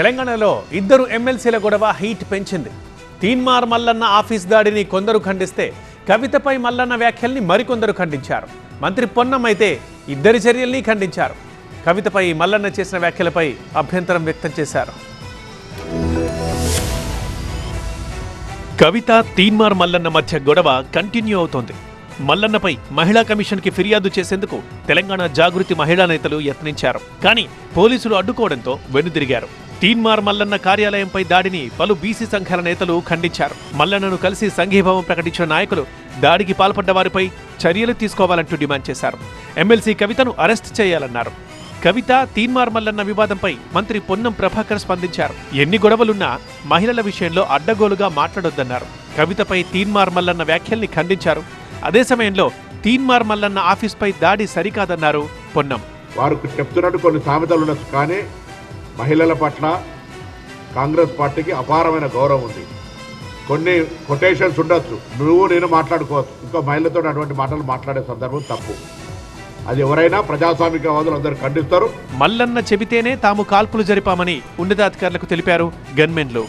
తెలంగాణలో ఇద్దరు ఎమ్మెల్సీల గొడవ హీట్ పెంచింది. తీన్మార్ మల్లన్న ఆఫీస్ దాడిని కొందరు ఖండిస్తే కవితపై మల్లన్న వ్యాఖ్యల్ని మరికొందరు ఖండించారు. మంత్రి పొన్నం అయితే ఇద్దరి చర్యల్ని ఖండించారు. కవితపై మల్లన్న చేసిన వ్యాఖ్యలపై అభ్యంతరం వ్యక్తం చేశారు. కవిత తీన్మార్ మల్లన్న మధ్య గొడవ కంటిన్యూ అవుతోంది. మల్లన్నపై మహిళా కమిషన్కి ఫిర్యాదు చేసేందుకు తెలంగాణ జాగృతి మహిళా నేతలు యత్నించారు. కానీ పోలీసులు అడ్డుకోవడంతో వెనుదిరిగారు. తీన్మార్ మల్లన్న కార్యాలయంపై దాడిని పలు బీసీ సంఘాల నేతలు ఖండించారు. మల్లన్నను కలిసి సంఘీభావం ప్రకటించిన నాయకులు దాడికి పాల్పడ్డ వారిపై చర్యలు తీసుకోవాలంటూ డిమాండ్ చేశారు. ఎమ్మెల్సీ కవితను అరెస్ట్ చేయాలన్నారు. కవిత తీన్మార్ మల్లన్న వివాదంపై మంత్రి పొన్నం ప్రభాకర్ స్పందించారు. ఎన్ని గొడవలున్నా మహిళల విషయంలో అడ్డగోలుగా మాట్లాడొద్దన్నారు. కవితపై తీన్మార్ మల్లన్న వ్యాఖ్యల్ని ఖండించారు. అదే సమయంలో తీన్మార్ మల్లన్న ఆఫీస్పై దాడి సరికాదన్నారు పొన్నం. వారు చెప్తున్నట్టు కొన్ని సామెతలు ఉండొచ్చు, కానీ మహిళల పట్ల కాంగ్రెస్ పార్టీకి అపారమైన గౌరవం ఉంది. కొన్ని కొటేషన్స్ ఉండొచ్చు, నువ్వు నేను మాట్లాడుకోవచ్చు, ఇంకో మహిళతో అటువంటి మాటలు మాట్లాడే సందర్భం తప్పు. అది ఎవరైనా ప్రజాస్వామికవాదులు అందరూ ఖండిస్తారు. మల్లన్న చెబితేనే తాము కాల్పులు జరిపామని ఉన్నతాధికారులకు తెలిపారు గన్మెన్లు.